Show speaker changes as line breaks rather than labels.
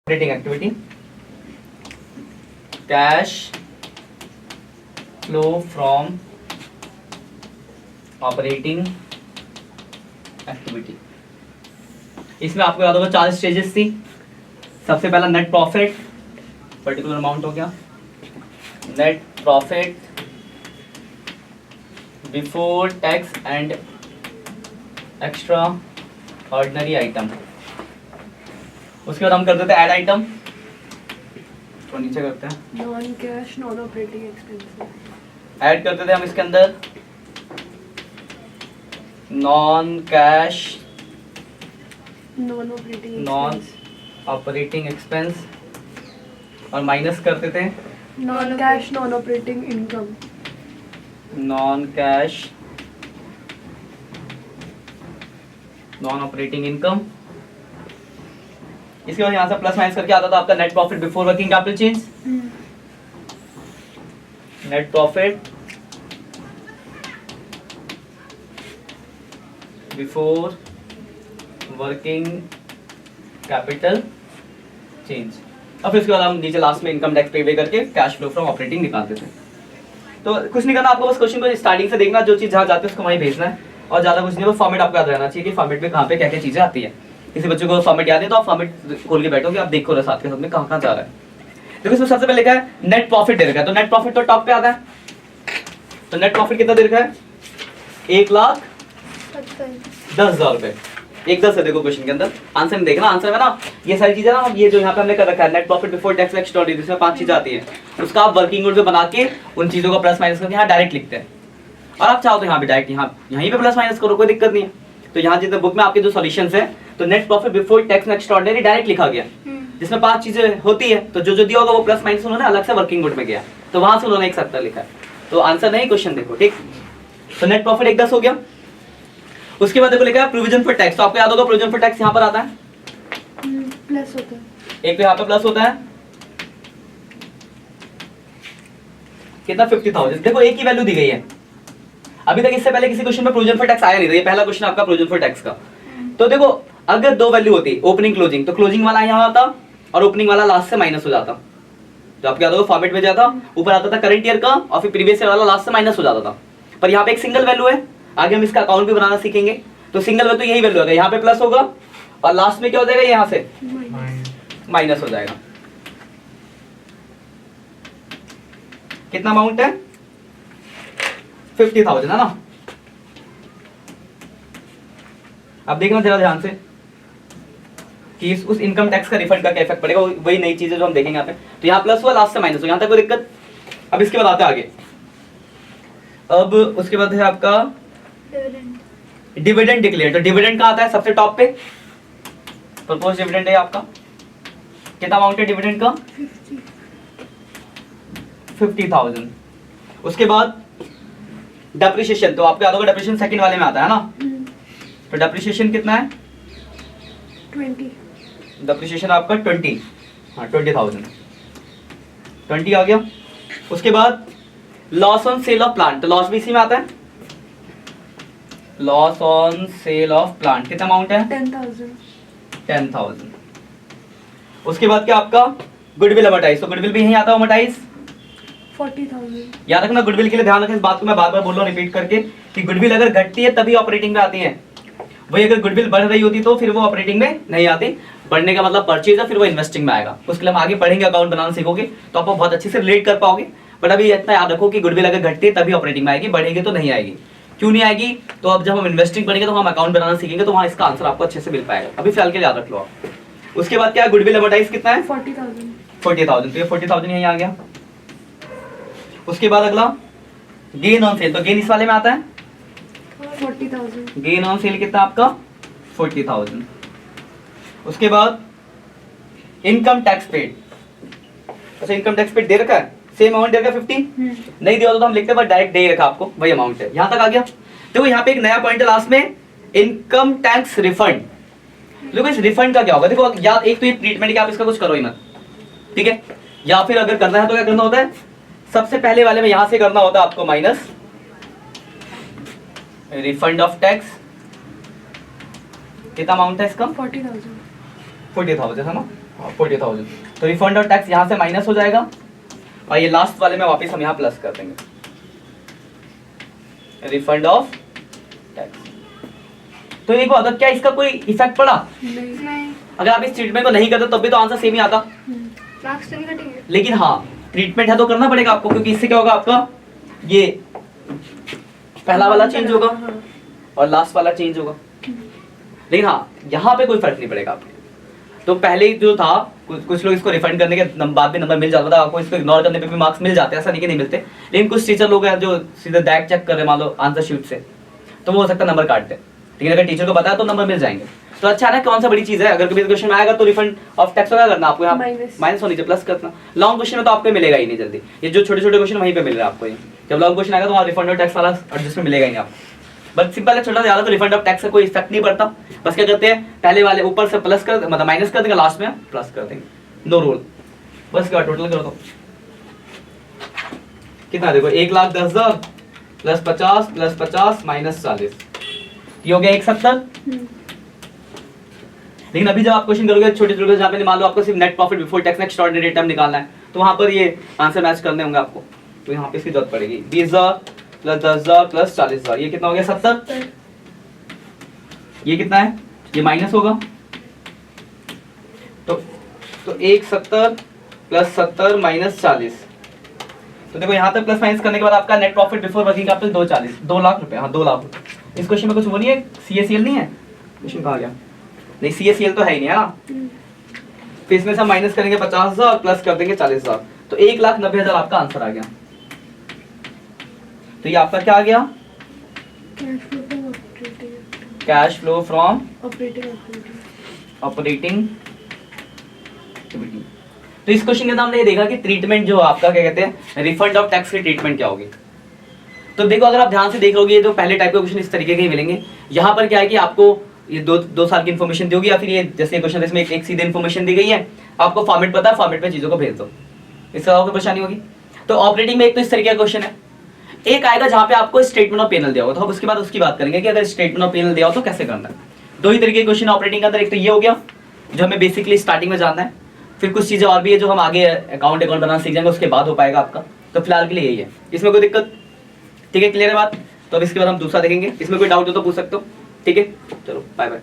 Operating activity, cash flow from operating activity. इसमें आपको याद होगा 4 स्टेजेस थी। सबसे पहला नेट प्रॉफिट, पर्टिकुलर अमाउंट हो गया, net profit before tax and extra ordinary item. उसके बाद हम कर देते हैं ऐड आइटम, तो नीचे करते हैं
non cash non operating expenses.
Add कर देते हैं हम इसके अंदर non cash
non operating
non operating expense और माइनस कर देते हैं
non cash non operating income.
Non cash non operating income. इसके बाद यहाँ से प्लस माइनस करके आता था आपका net profit before working capital change. Net profit before working capital change. अब फिर उसके बाद हम नीचे लास्ट में इनकम टैक्स पे करके कैश फ्लो फ्रॉम ऑपरेटिंग निकाल देते हैं। तो कुछ नहीं करना आपको, बस क्वेश्चन को स्टार्टिंग से देखना, जो चीज जहाँ जाती है उसको वहीं भेजना है और ज्यादा कुछ नहीं। वो फॉर्मेट आपको याद रहना चाहिए कि फॉर्मेट में कहाँ पे क्या क्या चीजें आती है। किसी बच्चे को फॉर्मेट याद है तो आप फॉर्मेट खोल के बैठोगे, आप देखो साथ के साथ में कहाँ जा रहा है। देखो इसमें सबसे पहले लिखा है नेट प्रॉफिट दे रखा है, तो नेट प्रॉफिट तो टॉप पे आता है। तो नेट प्रॉफिट कितना दे रखा है? 1,10,000 रुपए। 1,10 है देखो क्वेश्चन के अंदर। आंसर में देखना, आंसर में ना ये सारी चीजें ना, ये जो यहाँ पे हमने कर रखा है net profit before tax extra ordinary, इसमें 5 चीजें आती है। उसका आप वर्किंग नोट पे बना के उन चीजों का प्लस माइनस करके यहाँ डायरेक्ट लिखते हैं। और आप चाहो तो यहाँ पे डायरेक्ट यहीं पे प्लस माइनस करो, कोई दिक्कत नहीं है। तो यहाँ जितने बुक में आपके जो सॉल्यूशंस है, तो net profit before tax extra ordinary direct लिखा गया, जिसमें 5 चीजें होती है। तो जो दिया होगा वो प्लस माइनस उन्होंने अलग से वर्किंग नोट में गया, तो वहां से उन्होंने एक 70 लिखा है। तो आंसर नहीं, क्वेश्चन देखो, ठीक। तो नेट प्रॉफिट 1,10 हो गया। उसके बाद देखो लिखा है प्रोविजन फॉर टैक्स। तो आपको याद होगा प्रोविजन फॉर टैक्स यहाँ पर आता है,
प्लस होता है।
एक तो यहाँ पे प्लस होता है कितना, 50,000। देखो एक ही वैल्यू दी गई है। अभी तक इससे पहले किसी क्वेश्चन में प्रोविजन फॉर टैक्स आया नहीं था, ये पहला क्वेश्चन आपका प्रोविजन फॉर टैक्स का। तो देखो अगर 2 वैल्यू होती, ओपनिंग क्लोजिंग, तो क्लोजिंग वाला यहाँ आता और ओपनिंग वाला लास्ट से माइनस हो जाता। तो आपको याद होगा फॉर्मेट में जाता, ऊपर आता था करंट ईयर का और फिर प्रीवियस ईयर वाला लास्ट से माइनस हो जाता था। पर यहाँ पे एक सिंगल वैल्यू है, आगे हम इसका अकाउंट भी बनाना सीखेंगे। तो सिंगल वैल्यू यही वैल्यू होगा, यहाँ पे प्लस होगा और लास्ट में क्या हो जाएगा, यहाँ से माइनस हो जाएगा। कितना अमाउंट है? 50,000 है ना। अब देखना जरा ध्यान से कि उस इनकम टैक्स का रिफंड का क्या इफेक्ट पड़ेगा, वही नई चीजें जो हम देखेंगे यहाँ पे। तो यहाँ प्लस हुआ, लास्ट से माइनस हुआ, यहाँ तक कोई दिक्कत। अब इसके बाद आते हैं आगे। अब उसके बाद है आपका डिविडेंड डिक्लेयर। तो डिविडेंड कहाँ आता है? सबसे टॉप पे प्रपोज डिविडेंड है आपका। कितना अमाउंट है डिविडेंड का? 50,000। उसके बाद डेप्रिसिएशन, तो आपको याद होगा डेप्रिसिएशन सेकंड वाले में आता है ना। तो डेप्रिसिएशन कितना है?
20।
डेप्रिसिएशन आपका 20, हाँ 20,000, 20 आ गया। उसके बाद loss on sale of plant, तो लॉस भी इसी में आता है। Loss on sale of plant कितना अमाउंट है? 10,000। उसके बाद क्या आपका गुडविल अमोर्टाइज, तो गुडविल भी यही आता है अमोर्टाइज,
40,000।
याद रखना गुडविल के लिए ध्यान रखें, इस बात को मैं बार बार बोल रहा हूँ, रिपीट करके, कि गुडविल अगर घटती है तभी ऑपरेटिंग में आती है। वही अगर गुडविल बढ़ रही होती तो फिर वो ऑपरेटिंग में नहीं आती। बढ़ने का मतलब परचेज है, फिर वो इन्वेस्टिंग में आएगा। उसके लिए हम आगे पढ़ेंगे, अकाउंट बनाना सीखोगे तो आप बहुत अच्छे से रिलेट कर पाओगे। बट अभी इतना याद रखो कि गुडविल अगर घटती है तभी ऑपरेटिंग में आएगी, बढ़ेगी तो नहीं आएगी। क्यों नहीं आएगी? तो अब जब हम इन्वेस्टिंग पढ़ेंगे तो हम अकाउंट बनाना सीखेंगे, तो वहाँ इसका आंसर आपको अच्छे से मिल पाएगा। अभी फिलहाल के याद रख लो आप। उसके बाद क्या है, गुडविल एडवर्टाइज कितना है?
40,000।
40,000, तो ये 40,000 यहीं आ गया। उसके बाद अगला गेन ऑन सेल, तो गेन इस वाले में आता है
40,000।
गेन ऑन सेल कितना आपका? 40,000। उसके बाद इनकम टैक्स पेड, अच्छा इनकम टैक्स पेड दे रखा है, सेम अमाउंट दे रखा है 50। नहीं दिया तो हम लिखते हैं डायरेक्ट दे ही रखा आपको, वही अमाउंट है। यहाँ तक आ गया। देखो यहाँ पे एक नया पॉइंट है लास्ट में, इनकम टैक्स रिफंड। देखो इस रिफंड का क्या होगा, देखो याद, एक तो ये ट्रीटमेंट कि आप इसका कुछ करो ही मत, ठीक है। या फिर अगर करना है तो क्या करना होता है, सबसे पहले वाले में यहां से करना होता है आपको माइनस रिफंड ऑफ टैक्स। कितना अमाउंट है इसका?
40,000।
40,000 है ना। 40,000। तो रिफंड और टैक्स यहाँ से माइनस हो जाएगा और ये लास्ट वाले में वापस हम यहाँ प्लस कर देंगे, रिफंड ऑफ टैक्स। तो एक बात, क्या इसका कोई इफेक्ट पड़ा?
नहीं।
अगर आप इस ट्रीटमेंट को नहीं करते तब भी तो आंसर सेम ही आता।
मार्क्स तो नहीं कटेंगे।
लेकिन हाँ, ट्रीटमेंट है तो करना पड़ेगा आपको, क्योंकि इससे क्या होगा, आपका ये पहला वाला चेंज होगा
हाँ।
और लास्ट वाला चेंज होगा। लेकिन हाँ, यहाँ पे कोई फर्क नहीं पड़ेगा आपको। तो पहले जो था, कुछ लोग इसको रिफंड करने के बाद में नंबर मिल जाता था आपको, इसको इग्नोर करने पे भी मार्क्स मिल जाते हैं, ऐसा नहीं कि नहीं मिलते। लेकिन कुछ टीचर लोग हैं जो सीधे डायरेक्ट चेक कर रहे हैं मान लो आंसर शीट से, तो वो हो सकता है नंबर काटते हैं। लेकिन अगर टीचर को पता है तो नंबर मिल जाएंगे। तो अच्छा है ना, कौन सा बड़ी चीज है। अगर कभी क्वेश्चन में आएगा तो रिफंड ऑफ टैक्स क्या करना आपको, यहाँ माइनस होनी चाहिए, प्लस करना। लॉन्ग क्वेश्चन में तो आपको मिलेगा ही नहीं जल्दी, ये जो छोटे छोटे क्वेश्चन वहीं पे मिल रहा है आपको। ये जब लॉन्ग क्वेश्चन आएगा तो वहाँ रिफंड और टैक्स वाला एडजस्टमेंट मिलेगा ही नहीं आपको। बट सिंपल है, छोटा ज्यादा तो रिफंड ऑफ टैक्स का कोई इफेक्ट नहीं पड़ता। बस क्या करते हैं, पहले वाले ऊपर से प्लस कर, मतलब माइनस कर देंगे, लास्ट में प्लस कर देंगे, नो रूल। बस क्या टोटल करो तो कितना, देखो 1,10,000 प्लस 50 माइनस 40, ये हो गया 170। लेकिन अभी जब आप क्वेश्चन करोगे छोटे छोटे, जहाँ पे मान लो आपको सिर्फ नेट प्रॉफिट बिफोर टैक्स में एक्स्ट्राऑर्डिनरी रिटर्न निकालना है, तो वहां पर ये आंसर मैच करने होंगे आपको। तो यहाँ पे इसकी जरूरत पड़ेगी 20,000 प्लस 10,000 प्लस 40,000, ये कितना हो गया 70। ये कितना है, ये माइनस होगा, तो 170 प्लस 70 माइनस 40। तो देखो यहाँ तक प्लस माइनस करने के बाद आपका net profit before working capital 2 lakh रुपए। हाँ 2 लाख रुपए। इस क्वेश्चन में कुछ वो नहीं है, CACL नहीं है, क्वेश्चन कहाँ गया, नहीं CACL तो है ही नहीं है ना। तो इसमें से हम माइनस करेंगे 50,000 प्लस कर देंगे 40,000, तो 1,90,000 आपका आंसर आ गया। तो ये आपका क्या आ गया, cash flow from operating activity. तो इस क्वेश्चन के अंदर हमने ये देखा कि ट्रीटमेंट जो आपका क्या कहते हैं, रिफंड ऑफ टैक्स की ट्रीटमेंट क्या होगी। तो देखो अगर आप ध्यान से देख लोगे, ये जो पहले टाइप के क्वेश्चन इस तरीके के ही मिलेंगे। यहाँ पर क्या है कि आपको ये दो साल की इन्फॉर्मेशन दी होगी, या फिर ये जैसे क्वेश्चन इसमें एक सीधे इन्फॉर्मेशन दी गई है, आपको फॉर्मेट पता है, फॉर्मेट में चीजों को भेज दो, इससे आपको परेशानी होगी। तो ऑपरेटिंग में एक तो इस तरीके का क्वेश्चन है, एक आएगा जहाँ पे आपको स्टेटमेंट ऑफ पेनल दिया होगा, तो हम उसके बाद उसकी बात करेंगे कि अगर स्टेटमेंट ऑफ पेनल दिया हो तो कैसे करना है। दो ही तरीके के क्वेश्चन ऑपरेटिंग के अंदर, एक तो ये हो गया जो हमें बेसिकली स्टार्टिंग में जानना है, फिर कुछ चीजें और भी है जो हम आगे अकाउंट बनाना सीख जाएंगे, उसके बाद हो पाएगा आपका। तो फिलहाल के लिए यही है, इसमें कोई दिक्कत, ठीक है, क्लियर है बात। तो अब इसके बाद हम दूसरा देखेंगे, इसमें कोई डाउट हो तो पूछ सकते हो, ठीक है, चलो बाय बाय।